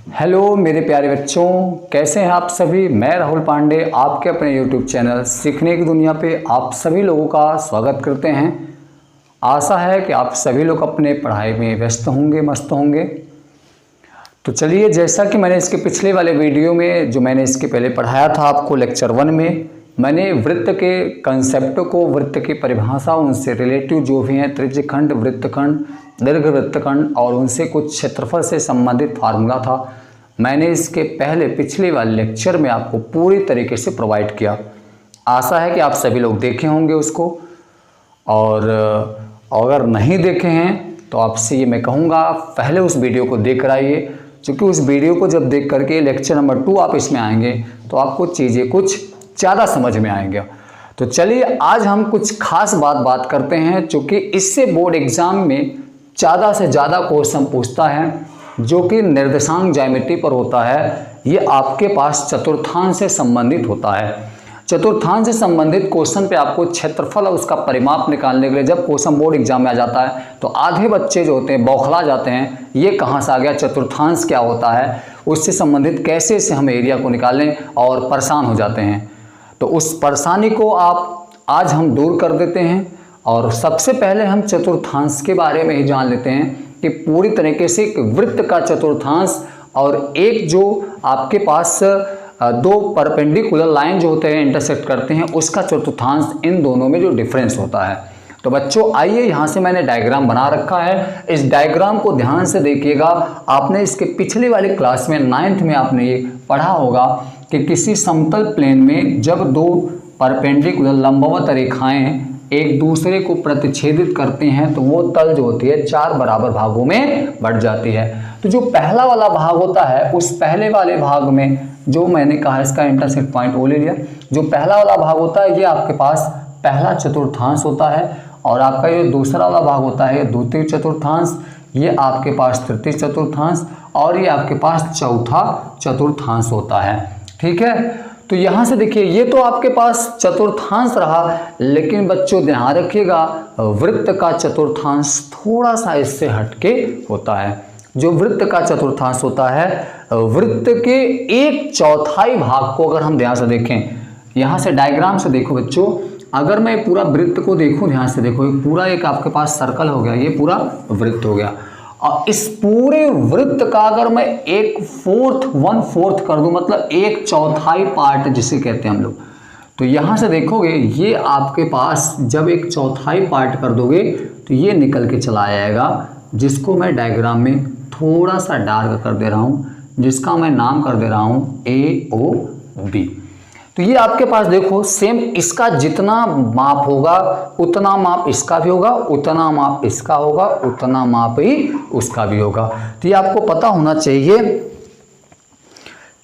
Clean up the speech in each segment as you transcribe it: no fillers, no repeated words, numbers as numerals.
Hello मेरे प्यारे बच्चों, कैसे हैं आप सभी। मैं राहुल पांडे आपके अपने YouTube चैनल सीखने की दुनिया पे आप सभी लोगों का स्वागत करते हैं। आशा है कि आप सभी लोग अपने पढ़ाई में व्यस्त होंगे, मस्त होंगे। तो चलिए, जैसा कि मैंने इसके पिछले वाले वीडियो में जो मैंने इसके पहले पढ़ाया था आपको लेक्चर 1 में, मैंने वृत्त के कंसेप्ट को, वृत्त की परिभाषा, उनसे रिलेटिव जो भी हैं त्रिज्यखंड, वृत्तखंड, दीर्घवृत्तखंड और उनसे कुछ क्षेत्रफल से संबंधित फार्मूला था, मैंने इसके पहले पिछले वाले लेक्चर में आपको पूरी तरीके से प्रोवाइड किया। आशा है कि आप सभी लोग देखे होंगे उसको, और अगर नहीं देखे हैं तो आपसे ये मैं कहूँगा पहले उस वीडियो को देख कर आइए, क्योंकि उस वीडियो को जब देख करके लेक्चर नंबर 2 आप इसमें आएंगे तो आपको चीज़ें कुछ ज़्यादा समझ में आएंगे। तो चलिए, आज हम कुछ खास बात करते हैं, क्योंकि इससे बोर्ड एग्ज़ाम में ज़्यादा से ज़्यादा क्वेश्चन पूछता है, जो कि निर्देशांक ज्यामिति पर होता है। ये आपके पास चतुर्थांश से संबंधित होता है। चतुर्थांश से संबंधित क्वेश्चन पे आपको क्षेत्रफल और उसका परिमाप निकालने के लिए जब क्वेश्चन बोर्ड एग्जाम में आ जाता है तो आधे बच्चे जो होते हैं बौखला जाते हैं, ये कहाँ से आ गया, चतुर्थांश क्या होता है, उससे संबंधित कैसे से हम एरिया को निकालें, और परेशान हो जाते हैं। तो उस परेशानी को आज हम दूर कर देते हैं, और सबसे पहले हम चतुर्थांश के बारे में ही जान लेते हैं कि पूरी तरीके से एक वृत्त का चतुर्थांश और एक जो आपके पास दो परपेंडिकुलर लाइन जो होते हैं इंटरसेक्ट करते हैं उसका चतुर्थांश, इन दोनों में जो डिफरेंस होता है। तो बच्चों आइए, यहाँ से मैंने डायग्राम बना रखा है। इस डायग्राम को ध्यान से देखिएगा। आपने इसके पिछले वाले क्लास में 9th में आपने ये पढ़ा होगा कि किसी समतल प्लेन में जब दो परपेंडिकुलर लंबवत रेखाएं एक दूसरे को प्रतिच्छेदित करते हैं तो वो तल जो होती है 4 बराबर भागों में बढ़ जाती है। तो जो पहला वाला भाग होता है, उस पहले वाले भाग में जो मैंने कहा इसका इंटरसेक्ट पॉइंट ओ ले लिया, जो पहला वाला भाग होता है ये आपके पास पहला चतुर्थांश होता है, और आपका ये दूसरा वाला भाग होता है द्वितीय चतुर्थांश, ये आपके पास तृतीय चतुर्थांश, और ये आपके पास चौथा चतुर्थांश होता है। ठीक है, तो यहाँ से देखिए ये तो आपके पास चतुर्थांश रहा, लेकिन बच्चों ध्यान रखिएगा वृत्त का चतुर्थांश थोड़ा सा इससे हटके होता है। जो वृत्त का चतुर्थांश होता है, वृत्त के 1/4 भाग को अगर हम ध्यान से देखें, यहाँ से डायग्राम से देखो बच्चों, अगर मैं पूरा वृत्त को देखूं, ध्यान से देखो, पूरा एक आपके पास सर्कल हो गया, ये पूरा वृत्त हो गया, और इस पूरे वृत्त का अगर मैं 1/4 कर दूं, मतलब 1/4 पार्ट जिसे कहते हैं हम लोग, तो यहाँ से देखोगे ये आपके पास जब 1/4 पार्ट कर दोगे तो ये निकल के चला आएगा, जिसको मैं डायग्राम में थोड़ा सा डार्क कर दे रहा हूँ, जिसका मैं नाम कर दे रहा हूँ AOB। तो ये आपके पास देखो सेम इसका जितना माप होगा उतना माप इसका भी होगा, उतना माप इसका होगा, उतना माप ही उसका भी होगा। तो ये आपको पता होना चाहिए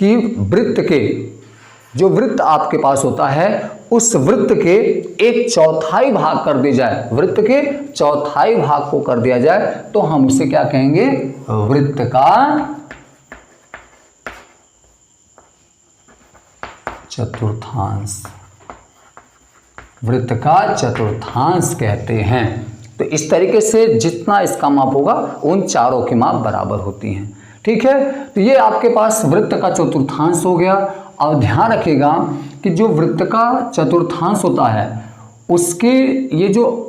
कि वृत्त के जो वृत्त आपके पास होता है उस वृत्त के 1/4 भाग कर दिया जाए, वृत्त के 1/4 भाग को कर दिया जाए तो हम उसे क्या कहेंगे, वृत्त का चतुर्थांश, वृत्त का चतुर्थांश कहते हैं। तो इस तरीके से जितना इसका माप होगा उन चारों की माप बराबर होती हैं। ठीक है, तो ये आपके पास वृत्त का चतुर्थांश हो गया। और ध्यान रखिएगा कि जो वृत्त का चतुर्थांश होता है उसके ये जो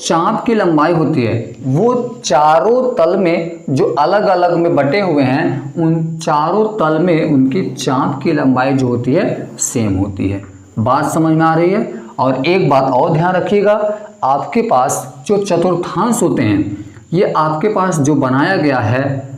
चाप की लंबाई होती है वो चारों तल में जो अलग अलग में बटे हुए हैं, उन चारों तल में उनकी चाप की लंबाई जो होती है सेम होती है। बात समझ में आ रही है। और एक बात और ध्यान रखिएगा, आपके पास जो चतुर्थांश होते हैं ये आपके पास जो बनाया गया है,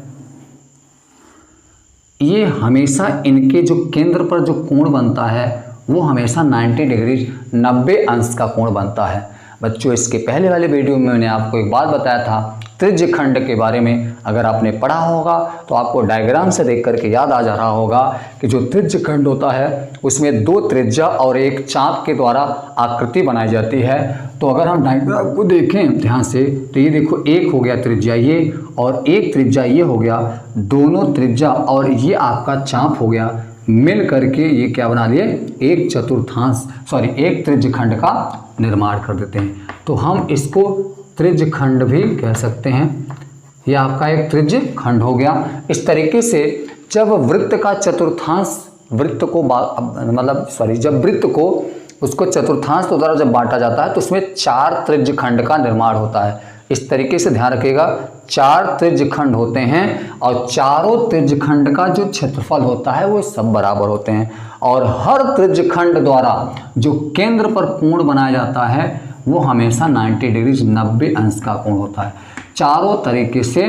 ये हमेशा इनके जो केंद्र पर जो कोण बनता है वो हमेशा 90 डिग्री 90 अंश का कोण बनता है। बच्चों इसके पहले वाले वीडियो में मैंने आपको एक बात बताया था त्रिज्यखंड के बारे में, अगर आपने पढ़ा होगा तो आपको डायग्राम से देख करके याद आ जा रहा होगा कि जो त्रिज्यखंड होता है उसमें 2 त्रिज्या और एक चाप के द्वारा आकृति बनाई जाती है। तो अगर हम डायग्राम को देखें ध्यान से तो ये देखो, एक हो गया त्रिज्या ये, और एक त्रिज्या ये हो गया, दोनों त्रिज्या और ये आपका चाप हो गया, मिल करके ये क्या बना लिए, एक चतुर्थांश एक त्रिज्यखंड का निर्माण कर देते हैं। तो हम इसको त्रिज्यखंड भी कह सकते हैं। यह आपका एक त्रिज्यखंड हो गया। इस तरीके से जब वृत्त का चतुर्थांश वृत्त को जब वृत्त को उसको चतुर्थांश द्वारा जब बांटा जाता है तो उसमें 4 त्रिज्यखंड का निर्माण होता है। इस तरीके से ध्यान रखिएगा, 4 त्रिज्यखंड होते हैं और चारों त्रिज्यखंड का जो क्षेत्रफल होता है वो सब बराबर होते हैं और हर त्रिज्यखंड द्वारा जो केंद्र पर कोण बनाया जाता है वो हमेशा 90 डिग्री 90 अंश का कोण होता है। चारों तरीके से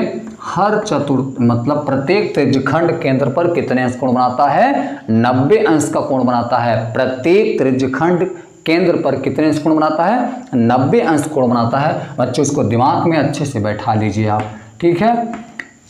हर प्रत्येक त्रिज्यखंड केंद्र पर कितने अंश कोण बनाता है? 90 अंश का कोण बनाता है। प्रत्येक त्रिज्यखंड केंद्र पर कितने अंश कोण बनाता है? 90 अंश कोण बनाता है। बच्चों इसको दिमाग में अच्छे से बैठा लीजिए आप, ठीक है।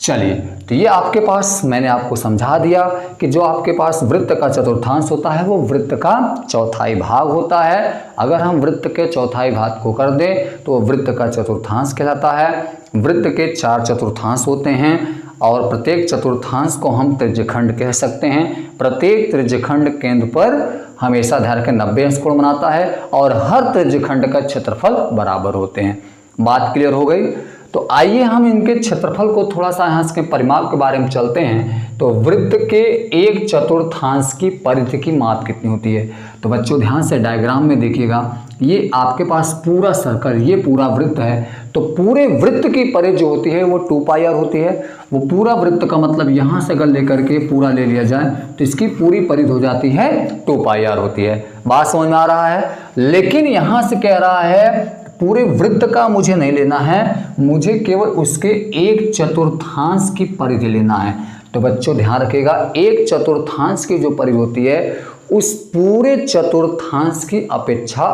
चलिए, तो ये आपके पास मैंने आपको समझा दिया कि जो आपके पास वृत्त का चतुर्थांश होता है वो वृत्त का चौथाई भाग होता है। अगर हम वृत्त के चौथाई भाग को कर दें तो वृत्त का चतुर्थांश कहलाता है। वृत्त के 4 चतुर्थांश होते हैं और प्रत्येक चतुर्थांश को हम त्रिज्यखंड कह सकते हैं। प्रत्येक त्रिज्यखंड केंद्र पर हमेशा ध्यान रखें 90 अंश कोण बनाता है और हर त्रिज्यखंड का क्षेत्रफल बराबर होते हैं। बात क्लियर हो गई? तो आइए हम इनके क्षेत्रफल को थोड़ा सा यहाँ के परिमाप के बारे में चलते हैं। तो वृत्त के 1/4 की परिधि की माप कितनी होती है? तो बच्चों ध्यान से डायग्राम में देखिएगा, ये आपके पास पूरा सर्कल, ये पूरा वृत्त है। तो पूरे वृत्त की परिधि जो होती है वो 2πr होती है। वो पूरा वृत्त का मतलब यहाँ से अगर लेकर के पूरा ले लिया जाए तो इसकी पूरी परिधि हो जाती है 2πr होती है। बात समझ में आ रहा है? लेकिन यहाँ से कह रहा है पूरे वृत्त का मुझे नहीं लेना है, मुझे केवल उसके 1/4 की परिधि लेना है। तो बच्चों ध्यान रखिएगा, 1/4 की जो परिधि होती है उस पूरे चतुर्थांश की अपेक्षा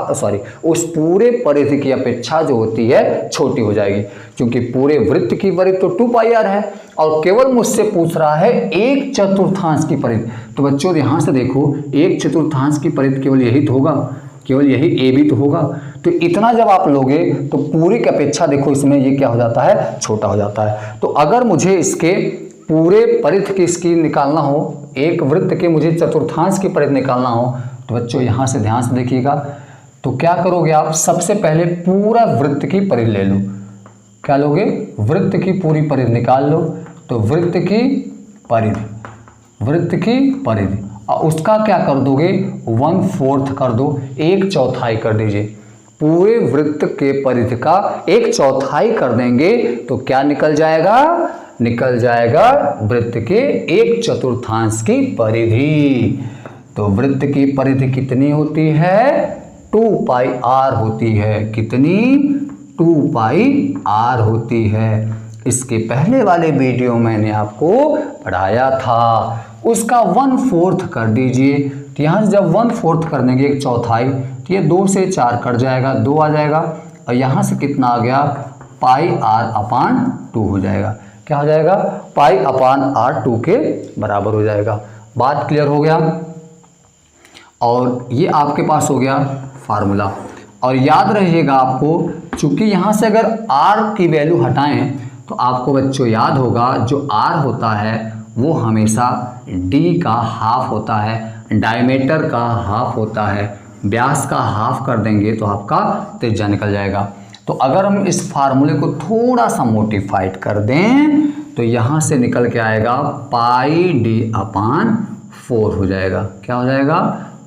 उस पूरे परिधि की अपेक्षा जो होती है छोटी हो जाएगी, क्योंकि पूरे वृत्त की परिधि तो 2πr है और केवल मुझसे पूछ रहा है 1/4 की परिधि। तो बच्चों यहाँ से देखो, 1/4 की परिधि केवल यही तो होगा, केवल यही ए बी तो होगा। तो इतना जब आप लोगे तो पूरी की अपेक्षा देखो इसमें ये क्या हो जाता है? छोटा हो जाता है। तो अगर मुझे इसके पूरे परिधि की इसकी निकालना हो, एक वृत्त के मुझे चतुर्थांश की परिधि निकालना हो, तो बच्चों यहाँ से ध्यान से देखिएगा, तो क्या करोगे आप? सबसे पहले पूरा वृत्त की परिधि ले लो। क्या लोगे? वृत्त की पूरी परिधि निकाल लो। तो वृत्त की परिधि और उसका क्या कर दोगे? 1/4 कर दो, 1/4 कर दीजिए। पूरे वृत्त के परिधि का 1/4 कर देंगे तो क्या निकल जाएगा? निकल जाएगा वृत्त के 1/4 की परिधि। तो वृत्त की परिधि कितनी होती है? 2πr होती है। कितनी? 2πr होती है। इसके पहले वाले वीडियो मैंने आपको पढ़ाया था, उसका 1/4 कर दीजिए। तो यहाँ से जब 1/4 कर देंगे 1/4, तो ये 2 से 4 कट जाएगा, 2 आ जाएगा और यहाँ से कितना आ गया? πr/2 हो जाएगा। क्या हो जाएगा? πr/2 के बराबर हो जाएगा। बात क्लियर हो गया? और ये आपके पास हो गया फार्मूला। और याद रहिएगा आपको, चूंकि यहाँ से अगर r की वैल्यू हटाएं तो आपको बच्चों याद होगा जो r होता है वो हमेशा d का हाफ होता है, डायमीटर का हाफ होता है। व्यास का हाफ कर देंगे तो आपका त्रिज्या निकल जाएगा। तो अगर हम इस फार्मूले को थोड़ा सा मोडिफाइड कर दें तो यहाँ से निकल के आएगा πd/4 हो जाएगा। क्या हो जाएगा?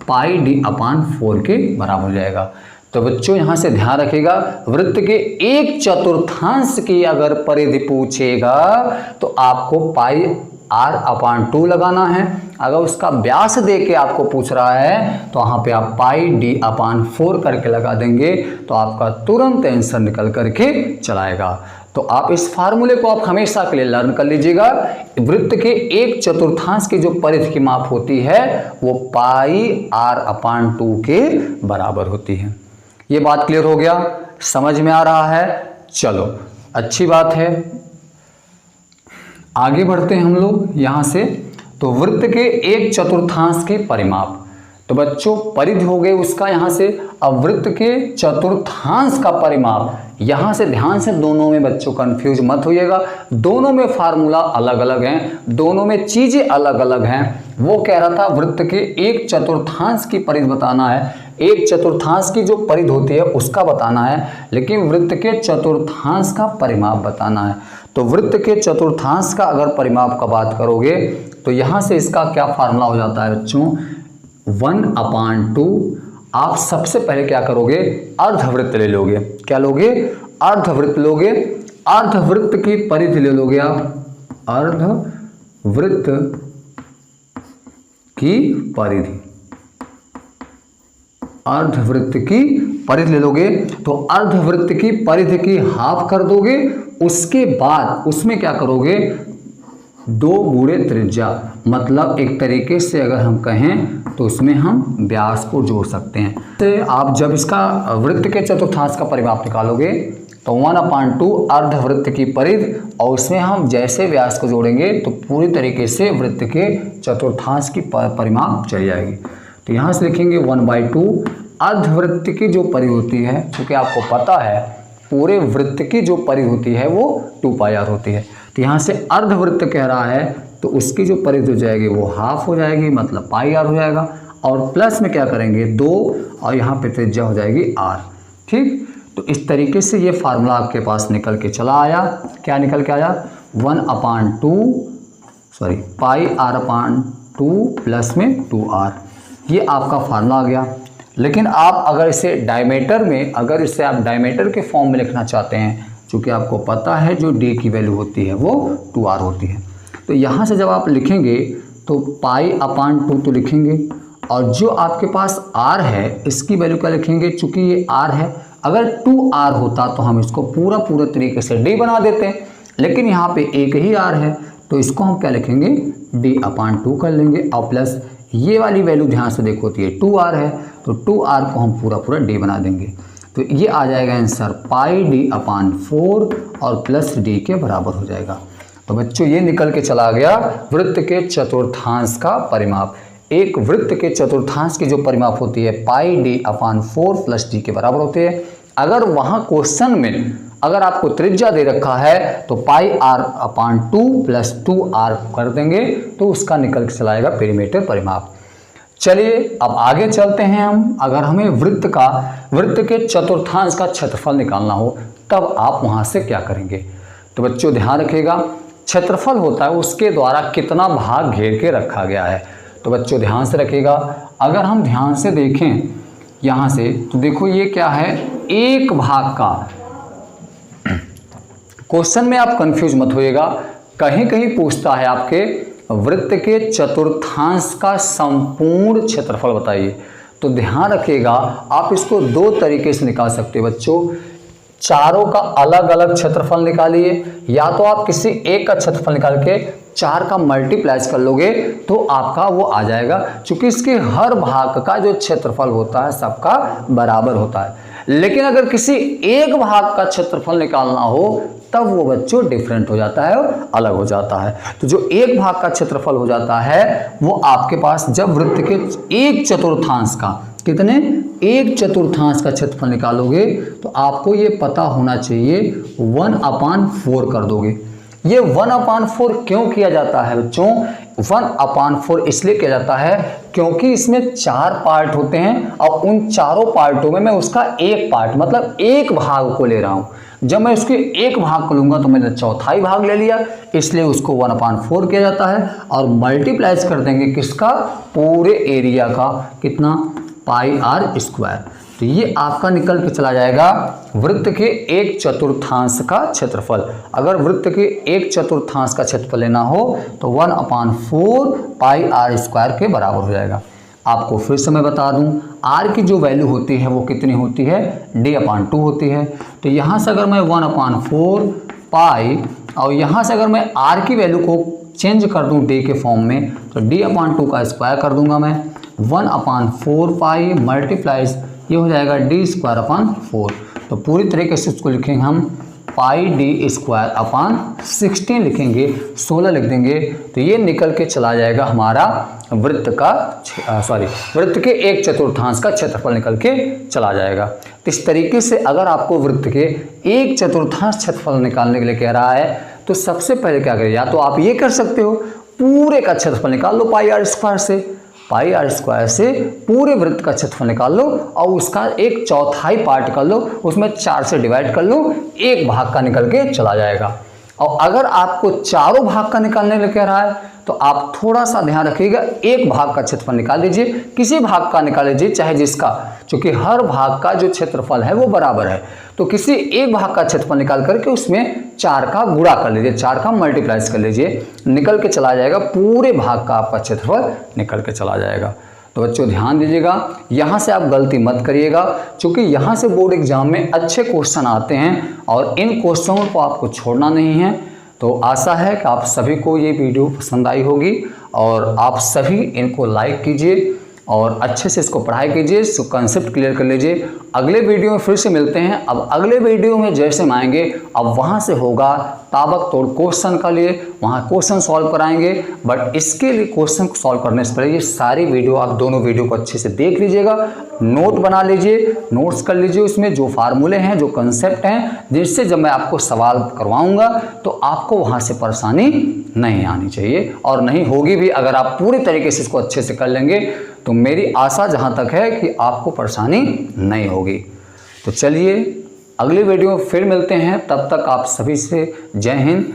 πd/4 के बराबर हो जाएगा। तो बच्चों यहाँ से ध्यान रखिएगा, वृत्त के 1/4 की अगर परिधि पूछेगा तो आपको πr/2 लगाना है। अगर उसका व्यास दे के आपको पूछ रहा है तो वहाँ पे आप πd/4 करके लगा देंगे तो आपका तुरंत आंसर निकल करके चलाएगा। तो आप इस फार्मूले को आप हमेशा के लिए लर्न कर लीजिएगा। वृत्त के 1/4 की जो परिधि की माप होती है वो πr/2 के बराबर होती है। ये बात क्लियर हो गया? समझ में आ रहा है? चलो अच्छी बात है, आगे बढ़ते हैं हम लोग यहाँ से। तो वृत्त के 1/4 की परिमाप, तो बच्चों परिधि हो गई उसका यहाँ से। अब वृत्त के चतुर्थांश का परिमाप, यहाँ से ध्यान से दोनों में बच्चों कंफ्यूज मत होइएगा, दोनों में फार्मूला अलग अलग हैं, दोनों में चीजें अलग अलग हैं। वो कह रहा था वृत्त के 1/4 की परिधि बताना है, 1/4 की जो परिधि होती है उसका बताना है, लेकिन वृत्त के चतुर्थांश का परिमाप बताना है। तो वृत्त के चतुर्थांश का अगर परिमाप का बात करोगे तो यहाँ से इसका क्या फार्मूला हो जाता है बच्चों, 1/2। आप सबसे पहले क्या करोगे, अर्धवृत्त ले लोगे। क्या लोगे, अर्धवृत्त लोगे। अर्धवृत्त की परिधि ले लोगे आप, अर्धवृत्त की परिधि, अर्धवृत्त की परिधि ले लोगे। तो अर्धवृत्त की परिधि की हाफ कर दोगे। उसके बाद उसमें क्या करोगे, 2 गुणे त्रिज्या, मतलब एक तरीके से अगर हम कहें तो उसमें हम व्यास को जोड़ सकते हैं। तो आप जब इसका वृत्त के चतुर्थांश का परिमाप निकालोगे तो 1/2 अर्धवृत्त की परिधि, और उसमें हम जैसे व्यास को जोड़ेंगे तो पूरी तरीके से वृत्त के चतुर्थांश की परिमाप चली जाएगी। तो यहाँ से लिखेंगे 1/2 अर्धवृत्त की जो परिधि होती है, क्योंकि आपको पता है पूरे वृत्त की जो परिधि होती है वो 2πr होती है। तो यहाँ से अर्धवृत्त कह रहा है तो उसकी जो परिधि हो जाएगी वो हाफ हो जाएगी, मतलब πr हो जाएगा। और प्लस में क्या करेंगे 2, और यहाँ पे त्रिज्या हो जाएगी r। ठीक, तो इस तरीके से ये फार्मूला आपके पास निकल के चला आया। क्या निकल के आया, 1/2 प्लस में 2r, ये आपका फार्मूला आ गया। लेकिन आप अगर इसे डायमीटर में, अगर इसे आप डायमीटर के फॉर्म में लिखना चाहते हैं, क्योंकि आपको पता है जो d की वैल्यू होती है वो 2r होती है, तो यहाँ से जब आप लिखेंगे तो π/2 तो लिखेंगे, और जो आपके पास r है इसकी वैल्यू क्या लिखेंगे, चूंकि ये r है, अगर 2r होता तो हम इसको पूरा तरीके से d बना देते हैं, लेकिन यहाँ पे एक ही r है तो इसको हम क्या लिखेंगे, d/2 कर लेंगे। और प्लस ये वाली वैल्यू ध्यान से देखो तो ये 2r है, तो 2r को हम पूरा d बना देंगे। तो ये आ जाएगा आंसर πd/4 और प्लस d के बराबर हो जाएगा। तो बच्चों ये निकल के चला गया वृत्त के चतुर्थांश का परिमाप। एक वृत्त के चतुर्थांश की जो परिमाप होती है πd/4 प्लस d के बराबर होती है। अगर वहाँ क्वेश्चन में अगर आपको त्रिज्या दे रखा है तो πr/2 प्लस 2r कर देंगे तो उसका निकल के चलाएगा पेरीमीटर परिमाप। चलिए अब आगे चलते हैं हम। अगर हमें वृत्त के चतुर्थांश का क्षेत्रफल निकालना हो तब आप वहाँ से क्या करेंगे, तो बच्चों ध्यान रखिएगा, क्षेत्रफल होता है उसके द्वारा कितना भाग घेर के रखा गया है। तो बच्चों ध्यान से रखिएगा, अगर हम ध्यान से देखें यहाँ से तो देखो ये क्या है, एक भाग का। क्वेश्चन में आप कंफ्यूज मत होइएगा, कहीं कहीं पूछता है आपके वृत्त के चतुर्थांश का संपूर्ण क्षेत्रफल बताइए। तो ध्यान रखिएगा आप इसको 2 तरीके से निकाल सकते हो बच्चों। चारों का अलग अलग क्षेत्रफल निकालिए, या तो आप किसी एक का क्षेत्रफल निकाल के 4 का मल्टीप्लाइज कर लोगे तो आपका वो आ जाएगा, क्योंकि इसके हर भाग का जो क्षेत्रफल होता है सबका बराबर होता है। लेकिन अगर किसी एक भाग का क्षेत्रफल निकालना हो तब वो बच्चों डिफरेंट हो जाता है और अलग हो जाता है। तो जो एक भाग का क्षेत्रफल हो जाता है वो आपके पास जब वृत्त के एक चतुर्थांश का, कितने, एक चतुर्थांश का क्षेत्रफल निकालोगे तो आपको ये पता होना चाहिए 1/4 कर दोगे। ये 1/4 क्यों किया जाता है बच्चों, 1/4 इसलिए किया जाता है क्योंकि इसमें 4 पार्ट होते हैं और उन चारों पार्टों में मैं उसका एक पार्ट मतलब एक भाग को ले रहा हूँ। जब मैं उसके एक भाग को लूँगा तो मैंने चौथाई भाग ले लिया, इसलिए उसको 1/4 किया जाता है। और मल्टीप्लाइज कर देंगे किसका, पूरे एरिया का, कितना, πr²। तो ये आपका निकल के चला जाएगा वृत्त के एक चतुर्थांश का क्षेत्रफल। अगर वृत्त के एक चतुर्थांश का क्षेत्रफल लेना हो तो 1/4 πr² के बराबर हो जाएगा। आपको फिर से मैं बता दूं, r की जो वैल्यू होती है वो कितनी होती है, d/2 होती है। तो यहाँ से अगर मैं 1/4 π और यहाँ से अगर मैं r की वैल्यू को चेंज कर दूं d के फॉर्म में तो d/2 का स्क्वायर कर दूंगा मैं, 1/4 π मल्टीप्लाइज ये हो जाएगा d²/4। तो पूरी तरीके से उसको लिखेंगे हम πd²/16 लिखेंगे, 16 लिख देंगे। तो ये निकल के चला जाएगा हमारा वृत्त के एक चतुर्थांश का क्षेत्रफल निकल के चला जाएगा। तो इस तरीके से अगर आपको वृत्त के एक चतुर्थांश क्षेत्रफल निकालने के लिए कह रहा है तो सबसे पहले क्या करें, या तो आप ये कर सकते हो पूरे का क्षेत्रफल निकाल लो πr² से पूरे वृत्त का क्षेत्रफल निकाल लो और उसका एक चौथाई पार्ट कर लो, उसमें 4 से डिवाइड कर लो, एक भाग का निकल के चला जाएगा। और अगर आपको चारों भाग का निकालने लग रहा है तो आप थोड़ा सा ध्यान रखिएगा, एक भाग का क्षेत्रफल निकाल लीजिए, किसी भाग का निकाल लीजिए चाहे जिसका, क्योंकि हर भाग का जो क्षेत्रफल है वो बराबर है। तो किसी एक भाग का क्षेत्रफल निकाल करके उसमें 4 का गुणा कर लीजिए, 4 का मल्टीप्लाइज कर लीजिए, निकल के चला जाएगा, पूरे भाग का आपका क्षेत्रफल निकल के चला जाएगा। तो बच्चों ध्यान दीजिएगा, यहाँ से आप गलती मत करिएगा, क्योंकि यहाँ से बोर्ड एग्जाम में अच्छे क्वेश्चन आते हैं और इन क्वेश्चनों को आपको छोड़ना नहीं है। तो आशा है कि आप सभी को ये वीडियो पसंद आई होगी और आप सभी इनको लाइक कीजिए और अच्छे से इसको पढ़ाई कीजिए, इसको कंसेप्ट क्लियर कर लीजिए। अगले वीडियो में फिर से मिलते हैं। अब अगले वीडियो में जैसे हम आएंगे अब वहाँ से होगा ताबक तोड़ क्वेश्चन का लिए, वहाँ क्वेश्चन सॉल्व कराएंगे। बट इसके लिए क्वेश्चन को सॉल्व करने से पहले ये सारी वीडियो, आप दोनों वीडियो को अच्छे से देख लीजिएगा, नोट बना लीजिए, नोट्स कर लीजिए, उसमें जो फार्मूले हैं, जो कंसेप्ट हैं, जिससे जब मैं आपको सवाल करवाऊंगा तो आपको वहाँ से परेशानी नहीं आनी चाहिए, और नहीं होगी भी। अगर आप पूरी तरीके से इसको अच्छे से कर लेंगे तो मेरी आशा जहाँ तक है कि आपको परेशानी नहीं होगी। तो चलिए अगली वीडियो में फिर मिलते हैं, तब तक आप सभी से जय हिंद।